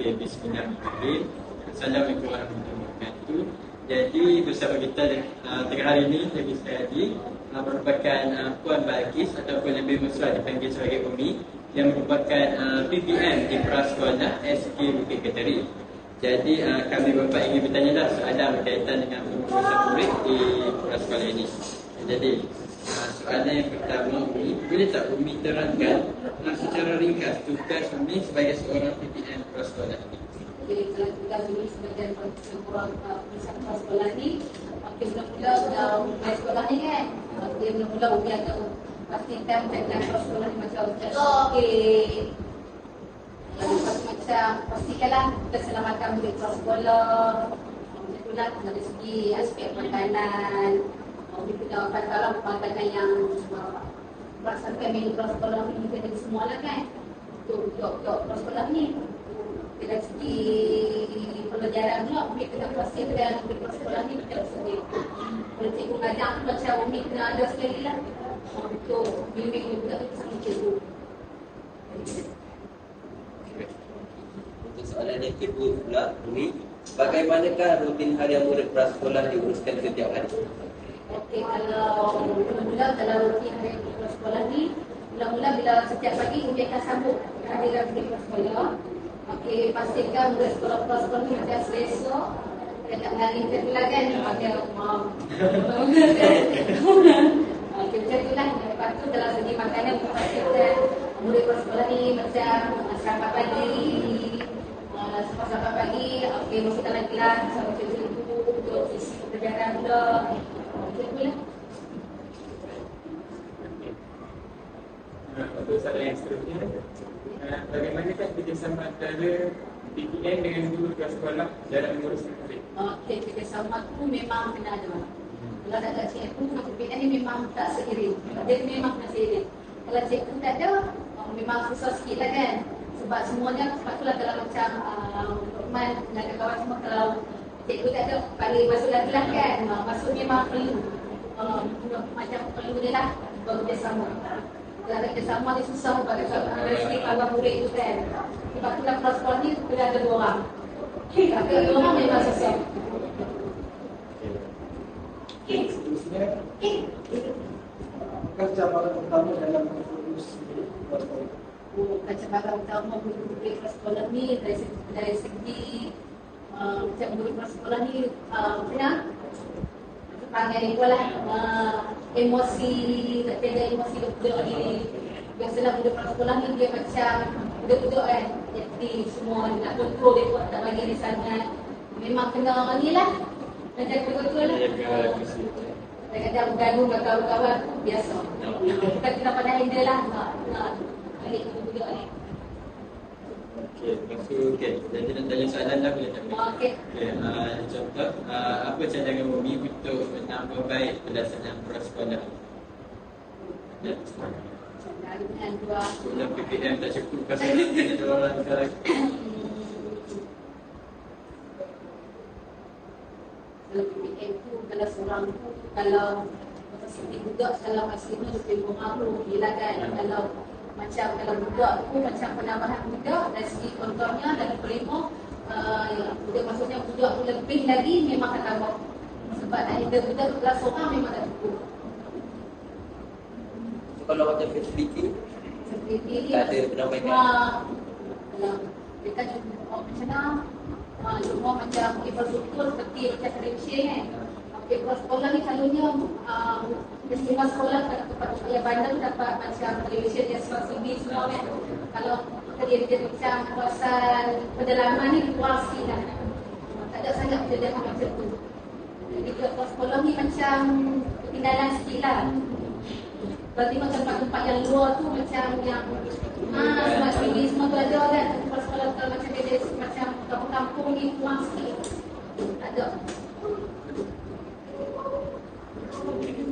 Okay, bismillahirrahmanirrahim. Assalamualaikum warahmatullahi wabarakatuh. Jadi bersama kita tengah hari ini lagi sekali merupakan Puan Balkis ataupun lebih mesra dipanggil sebagai Umi, yang merupakan PPM di Prasekolah SK Bukit Keteri. Jadi kami bapa ingin bertanya dah soalan berkaitan dengan pengurusan murid di prasekolah ini. Jadi soalan yang pertama, Umi, boleh tak Umi terangkan secara ringkas tugas Umi sebagai seorang PPM prasekolah ini? Jadi kalau tugas Umi sebagai seorang PPM prasekolah ini, mula-mula mulai sekolah ni kan, mula-mula Umi akan pastikan PPM prasekolah ni macam okey. Lalu macam pastikanlah keselamatan murid prasekolah. Macam itulah dari segi aspek makanan. Kita kena pantaulah makanan yang berdasarkan menu prasekolah ni kita ada semua lah kan. Untuk prasekolah ni. Dari segi pelajaran pula, Umi kena pastikan murid prasekolah ni kita sendiri. Kalau cikgu mengajar tu macam Umi kena ada sekali lah. Untuk bimbing juga kita sama cikgu. Untuk soalan yang kedua pula, Umi, bagaimanakah rutin harian murid prasekolah diuruskan setiap hari? Okey, kalau mula-mula kalau rutin harian murid prasekolah ni, mula-mula bila setiap pagi Umi akan sambut kehadiran murid prasekolah. Okey, pastikan murid sekolah ni macam selesa. Kita tak mengalir macam tu lah kan, macam okey, macam tu lah. Lepas tu dalam segi makanan, kita pastikan murid prasekolah ni macam sarapan pagi. Sarapan pagi, okey, masuk dalam kelas sama cikgu untuk isi pelajaran pula. Macam tu lah. Untuk soalan yang seterusnya, bagaimanakah kerjasama antara PPM dengan guru prasekolah dalam menguruskan murid? Okey, kerjasama tu memang kena ada. Kalau tak ada cikgu, PPM ni memang tak seiring. Dia memang kena seiring. Kalau cikgu tak ada, memang susah sikit lah kan. Sebab semuanya, sebab itulah kalau macam Rahman dan kawan semua, kalau cikgu tak ada, balik masuk lagi lah kan. Masuk memang perlu. Macam perlu dia lah bekerjasama. Kalau ada kerjasama ni susah bagi dari segi kawan murid tu kan. Sebab itulah prasekolah ni kena ada 2 orang. Tapi 2 orang memang susah. Seterusnya, cabaran utama dalam mengurus prasekolah. Cabaran utama murid prasekolah ni dari segi macam murid prasekolah ni kena panggil lah emosi, tak ada emosi budak ni. Biasalah budak prasekolah ni dia macam budak-budak kan. Jadi semua nak kontrol dia buat tak bagi dia sangat. Memang kena ni lah. Kena betul-betul lah. Kadang-kadang bergaduh dengan kawan-kawan biasa. Kita kena pandai handle lah. Nak balik budak ni. Okey, lepas tu jadi nak tanya soalan dah boleh tak? Okey. Contoh, apa cadangan Umi untuk menambah baik pelaksanaan prasekolah? Dengan 2 Soalan PPM tak cukup pasal ada orang sekarang. Kalau PPM tu, kalau seorang tu, kalau seperti budak, kalau hasilnya lebih mengaruh gila kan. Kalau budak tu macam penambahan budak dari segi contohnya dari kelima, budak maksudnya budak tu lebih lagi memang akan tambah. Sebab ada budak tu kelas seorang memang tak cukup. So, kalau macam facility, tak ada penambahkan? Kita cuma cuma macam infrastruktur seperti macam televisyen kan. Sekolah ni selalunya semua sekolah tempat yang bandar dapat macam televisyen yang smart TV semua kan. Kalau dia macam kawasan pedalaman ni luar sikit lah. Tak ada sangat penyediaan macam tu. Jadi sekolah ni macam ketinggalan sikit lah. Berarti macam tempat-tempat yang luar tu macam yang smart TV semua tu ada kan. Sekolah kalau macam dia macam kampung-kampung ni kurang sikit. Tak ada. Itu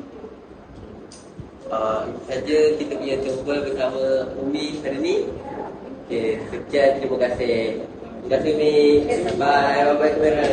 saja kita punya jumpa bersama Umi hari ni. Okay, sekian, terima kasih. Terima kasih Umi. Bye. Bye-bye kamera.